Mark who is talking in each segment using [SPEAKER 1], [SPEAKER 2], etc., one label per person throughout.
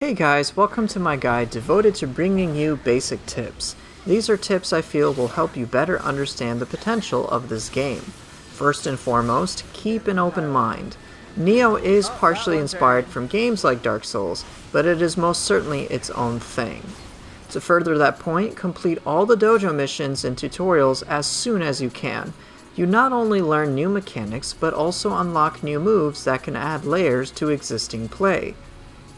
[SPEAKER 1] Hey guys, welcome to my guide devoted to bringing you basic tips. These are tips I feel will help you better understand the potential of this game. First and foremost, keep an open mind. Nioh is partially inspired from games like Dark Souls, but it is most certainly its own thing. To further that point, complete all the dojo missions and tutorials as soon as you can. You not only learn new mechanics, but also unlock new moves that can add layers to existing play.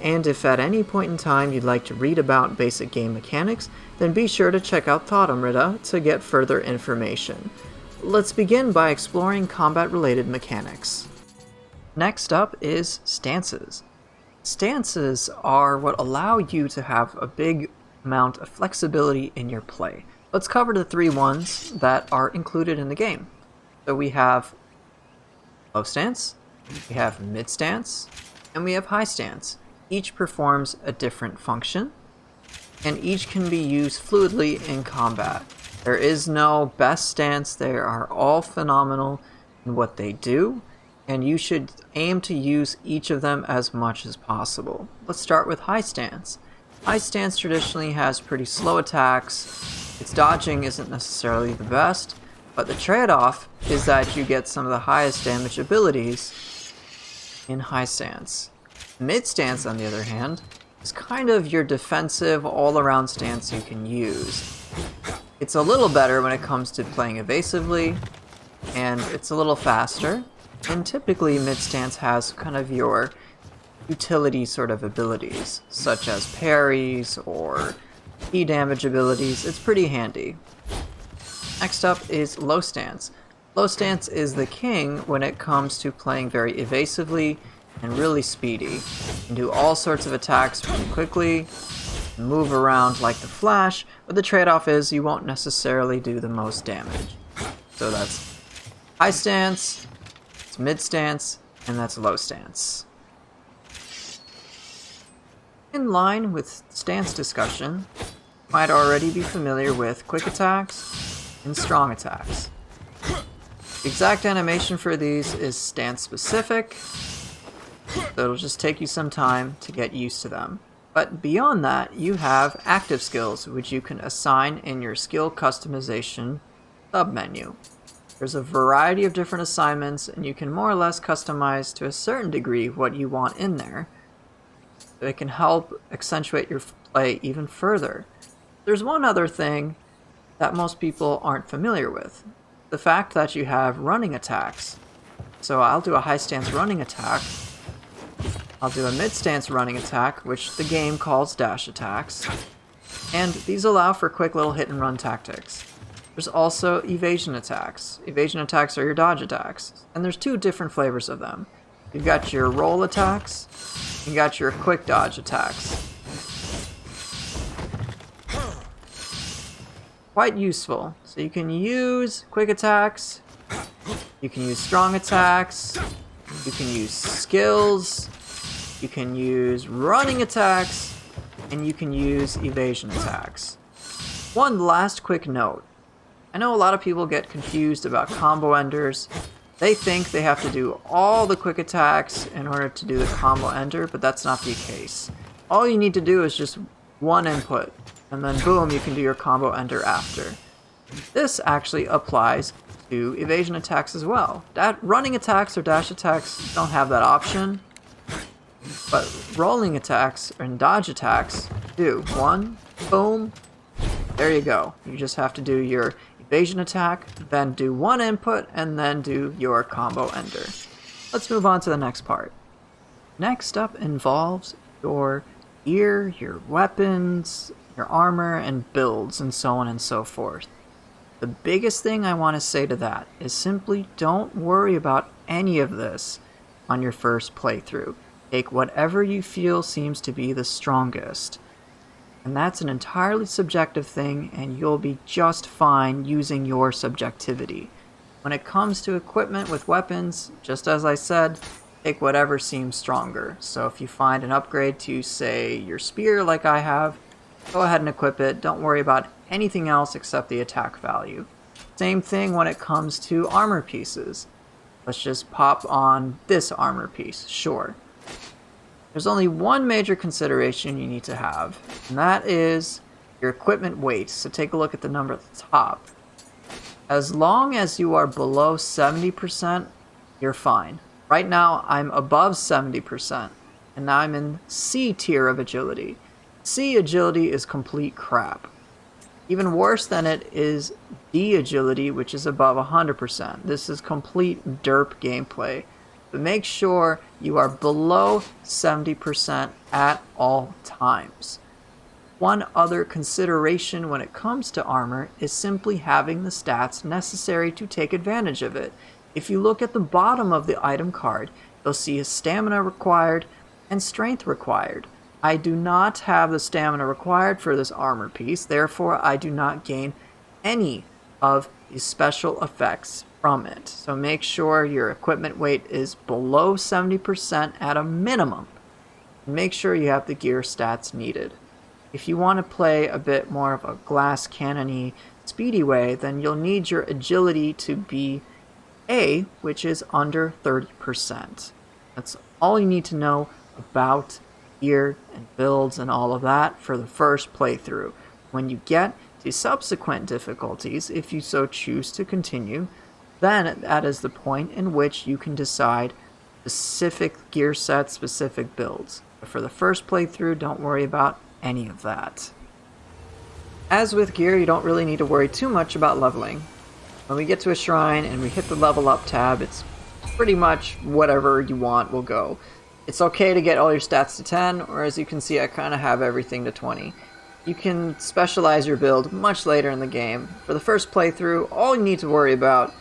[SPEAKER 1] And if at any point in time you'd like to read about basic game mechanics, then be sure to check out Thought'emrita to get further information. Let's begin by exploring combat-related mechanics. Next up is stances. Stances are what allow you to have a big amount of flexibility in your play. Let's cover the three ones that are included in the game. So we have low stance, we have mid stance, and we have high stance. Each performs a different function, and each can be used fluidly in combat. There is no best stance, they are all phenomenal in what they do, and you should aim to use each of them as much as possible. Let's start with high stance. High stance traditionally has pretty slow attacks, its dodging isn't necessarily the best, but the trade-off is that you get some of the highest damage abilities in high stance. Mid stance, on the other hand, is kind of your defensive all-around stance you can use. It's a little better when it comes to playing evasively, and it's a little faster, and typically mid stance has kind of your utility sort of abilities, such as parries or E-damage abilities. It's pretty handy. Next up is low stance. Low stance is the king when it comes to playing very evasively and really speedy. You can do all sorts of attacks really quickly, move around like the Flash, but the trade-off is you won't necessarily do the most damage. So that's high stance, it's mid stance, and that's low stance. In line with stance discussion, you might already be familiar with quick attacks and strong attacks. The exact animation for these is stance specific, so it'll just take you some time to get used to them. But beyond that, you have active skills, which you can assign in your skill customization submenu. There's a variety of different assignments, and you can more or less customize to a certain degree what you want in there. So it can help accentuate your play even further. There's one other thing that most people aren't familiar with. The fact that you have running attacks. So I'll do a high stance running attack. I'll do a mid-stance running attack, which the game calls dash attacks, and these allow for quick little hit-and-run tactics. There's also evasion attacks. Evasion attacks are your dodge attacks, and there's two different flavors of them. You've got your roll attacks, and you got your quick dodge attacks. Quite useful. So you can use quick attacks, you can use strong attacks, you can use skills, you can use running attacks, and you can use evasion attacks. One last quick note. I know a lot of people get confused about combo enders. They think they have to do all the quick attacks in order to do the combo ender, but that's not the case. All you need to do is just one input, and then boom, you can do your combo ender after. This actually applies to evasion attacks as well. Running attacks or dash attacks don't have that option. But rolling attacks and dodge attacks do. One, boom, there you go. You just have to do your evasion attack, then do one input, and then do your combo ender. Let's move on to the next part. Next up involves your gear, your weapons, your armor, and builds, and so on and so forth. The biggest thing I want to say to that is simply don't worry about any of this on your first playthrough. Take whatever you feel seems to be the strongest. And that's an entirely subjective thing, and you'll be just fine using your subjectivity. When it comes to equipment with weapons, just as I said, take whatever seems stronger. So if you find an upgrade to, say, your spear like I have, go ahead and equip it. Don't worry about anything else except the attack value. Same thing when it comes to armor pieces. Let's just pop on this armor piece, sure. There's only one major consideration you need to have, and that is your equipment weight. So take a look at the number at the top. As long as you are below 70%, you're fine. Right now, I'm above 70%, and now I'm in C tier of agility. C agility is complete crap. Even worse than it is D agility, which is above 100%. This is complete derp gameplay. But make sure you are below 70% at all times. One other consideration when it comes to armor is simply having the stats necessary to take advantage of it. If you look at the bottom of the item card, you'll see a stamina required and strength required. I do not have the stamina required for this armor piece, therefore I do not gain any of the special effects from it. So make sure your equipment weight is below 70% at a minimum. Make sure you have the gear stats needed. If you want to play a bit more of a glass cannon-y speedy way, then you'll need your agility to be A, which is under 30%. That's all you need to know about gear and builds and all of that for the first playthrough. When you get to subsequent difficulties, if you so choose to continue, then that is the point in which you can decide specific gear sets, specific builds. But for the first playthrough, don't worry about any of that. As with gear, you don't really need to worry too much about leveling. When we get to a shrine and we hit the level up tab, it's pretty much whatever you want will go. It's okay to get all your stats to 10, or as you can see, I kind of have everything to 20. You can specialize your build much later in the game. For the first playthrough, all you need to worry about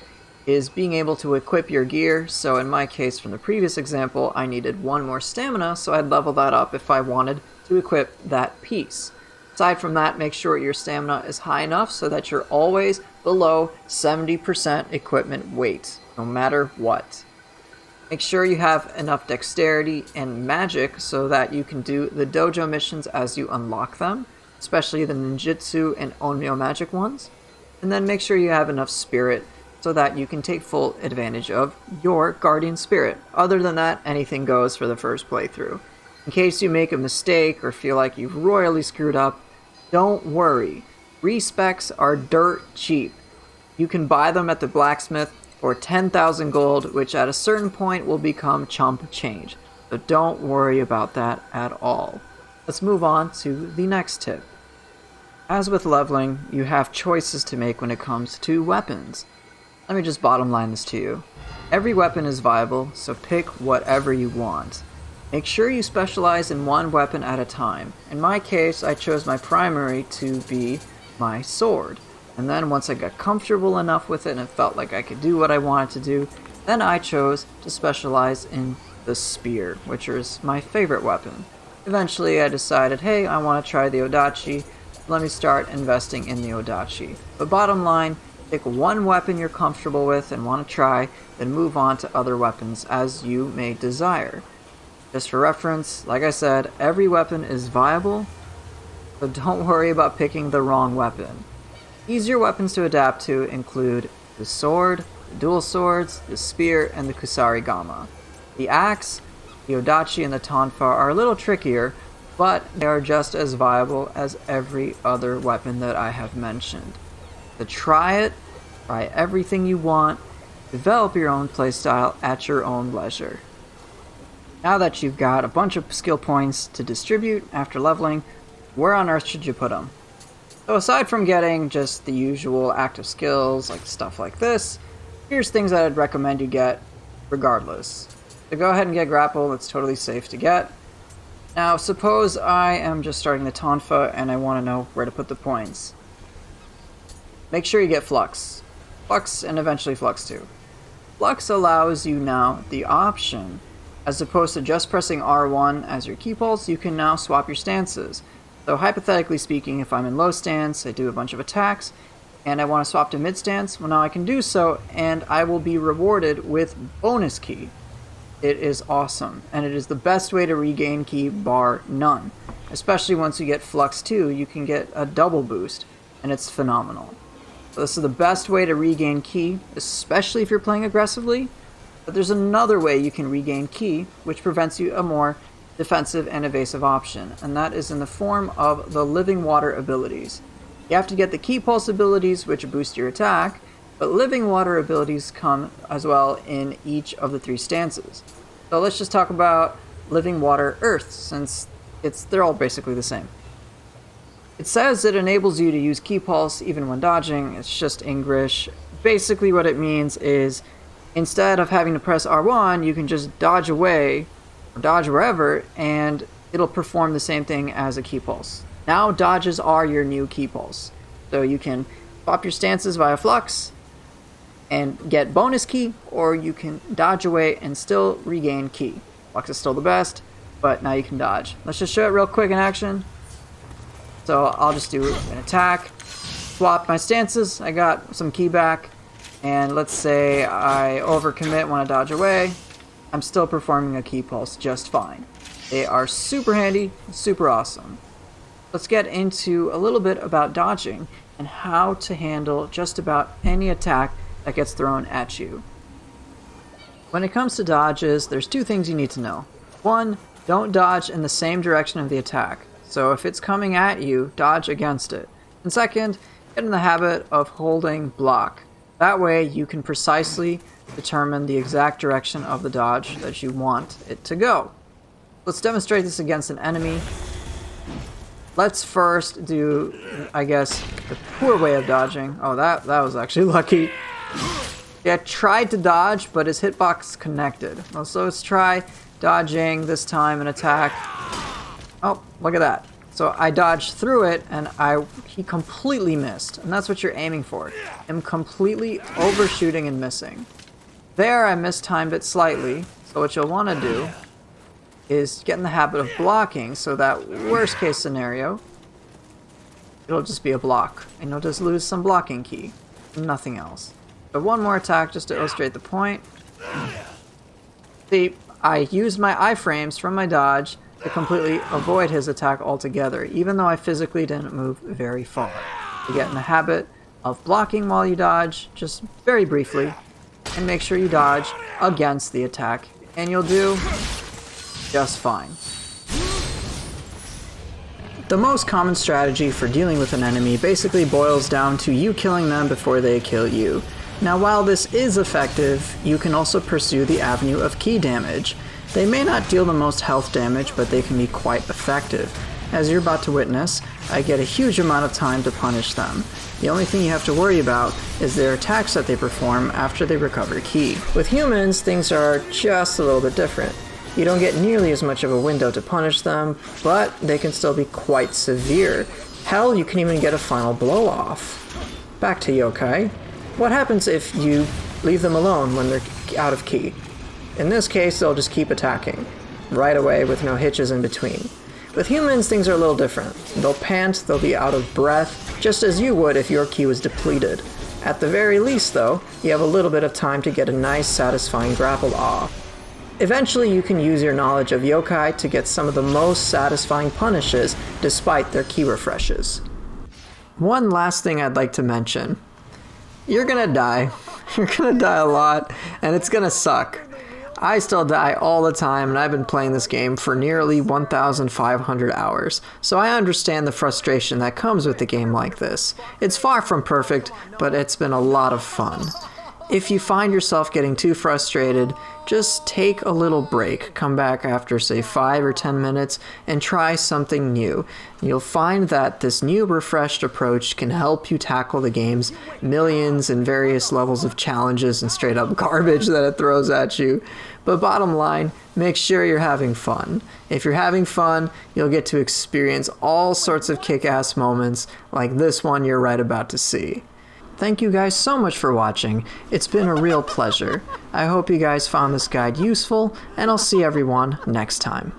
[SPEAKER 1] is being able to equip your gear. So in my case, from the previous example, I needed 1 more stamina, so I'd level that up if I wanted to equip that piece. Aside from that, make sure your stamina is high enough so that you're always below 70% equipment weight, no matter what. Make sure you have enough dexterity and magic so that you can do the dojo missions as you unlock them, especially the ninjutsu and onmyo magic ones. And then make sure you have enough spirit so that you can take full advantage of your guardian spirit. Other than that, anything goes for the first playthrough. In case you make a mistake or feel like you've royally screwed up, don't worry. Respecs are dirt cheap. You can buy them at the blacksmith for 10,000 gold, which at a certain point will become chump change. So don't worry about that at all. Let's move on to the next tip. As with leveling, you have choices to make when it comes to weapons. Let me just bottom line this to you. Every weapon is viable, so pick whatever you want. Make sure you specialize in one weapon at a time. In my case, I chose my primary to be my sword. And then once I got comfortable enough with it and it felt like I could do what I wanted to do, then I chose to specialize in the spear, which is my favorite weapon. Eventually I decided, hey, I want to try the odachi. Let me start investing in the odachi. But bottom line, pick one weapon you're comfortable with and want to try, then move on to other weapons as you may desire. Just for reference, like I said, every weapon is viable, so don't worry about picking the wrong weapon. Easier weapons to adapt to include the sword, the dual swords, the spear, and the kusarigama. The axe, the odachi, and the tonfa are a little trickier, but they are just as viable as every other weapon that I have mentioned. So try it, try everything you want, develop your own playstyle at your own leisure. Now that you've got a bunch of skill points to distribute after leveling, where on earth should you put them? So aside from getting just the usual active skills, like stuff like this, here's things that I'd recommend you get regardless. So go ahead and get grapple, it's totally safe to get. Now suppose I am just starting the tonfa and I want to know where to put the points. Make sure you get flux. Flux and eventually flux 2. Flux allows you now the option. As opposed to just pressing R1 as your key pulse, you can now swap your stances. So hypothetically speaking, if I'm in low stance, I do a bunch of attacks, and I want to swap to mid stance, well now I can do so, and I will be rewarded with bonus ki. It is awesome, and it is the best way to regain ki bar none. Especially once you get Flux 2, you can get a double boost, and it's phenomenal. So this is the best way to regain ki, especially if you're playing aggressively. But there's another way you can regain ki, which prevents you a more defensive and evasive option, and that is in the form of the living water abilities. You have to get the Ki Pulse abilities, which boost your attack, but living water abilities come as well in each of the 3 stances. So let's just talk about living water earth, since they're all basically the same. It says it enables you to use Ki Pulse even when dodging. It's just English. Basically what it means is instead of having to press R1, you can just dodge away or dodge wherever, and it'll perform the same thing as a Ki Pulse. Now dodges are your new Ki Pulse. So you can pop your stances via Flux and get bonus Ki, or you can dodge away and still regain Ki. Flux is still the best, but now you can dodge. Let's just show it real quick in action. So I'll just do an attack, swap my stances, I got some Ki back, and let's say I overcommit when I dodge away. I'm still performing a Ki Pulse just fine. They are super handy, super awesome. Let's get into a little bit about dodging and how to handle just about any attack that gets thrown at you. When it comes to dodges, there's 2 things you need to know. 1, don't dodge in the same direction of the attack. So if it's coming at you, dodge against it. And second, get in the habit of holding block. That way you can precisely determine the exact direction of the dodge that you want it to go. Let's demonstrate this against an enemy. Let's first do, I guess, the poor way of dodging. Oh, that was actually lucky. Yeah, tried to dodge, but his hitbox connected. Well, so let's try dodging this time an attack. Oh, look at that. So I dodged through it, and he completely missed. And that's what you're aiming for. Him completely overshooting and missing. There, I mistimed it slightly. So what you'll want to do is get in the habit of blocking, so that worst case scenario, it'll just be a block. And you'll just lose some blocking Ki. Nothing else. So one more attack just to illustrate the point. See, I used my iframes from my dodge to completely avoid his attack altogether, even though I physically didn't move very far. You get in the habit of blocking while you dodge, just very briefly, and make sure you dodge against the attack, and you'll do just fine. The most common strategy for dealing with an enemy basically boils down to you killing them before they kill you. Now, while this is effective, you can also pursue the avenue of Ki damage. They may not deal the most health damage, but they can be quite effective. As you're about to witness, I get a huge amount of time to punish them. The only thing you have to worry about is their attacks that they perform after they recover Ki. With humans, things are just a little bit different. You don't get nearly as much of a window to punish them, but they can still be quite severe. Hell, you can even get a final blow-off. Back to yokai. What happens if you leave them alone when they're out of Ki? In this case, they'll just keep attacking, right away with no hitches in between. With humans, things are a little different. They'll pant, they'll be out of breath, just as you would if your Ki was depleted. At the very least, though, you have a little bit of time to get a nice, satisfying grapple off. Eventually, you can use your knowledge of yokai to get some of the most satisfying punishes, despite their Ki refreshes. One last thing I'd like to mention. You're gonna die. You're gonna die a lot, and it's gonna suck. I still die all the time, and I've been playing this game for nearly 1,500 hours, so I understand the frustration that comes with a game like this. It's far from perfect, but it's been a lot of fun. If you find yourself getting too frustrated, just take a little break, come back after say 5 or 10 minutes, and try something new. You'll find that this new refreshed approach can help you tackle the game's millions and various levels of challenges and straight up garbage that it throws at you. But bottom line, make sure you're having fun. If you're having fun, you'll get to experience all sorts of kick-ass moments like this one you're right about to see. Thank you guys so much for watching. It's been a real pleasure. I hope you guys found this guide useful, and I'll see everyone next time.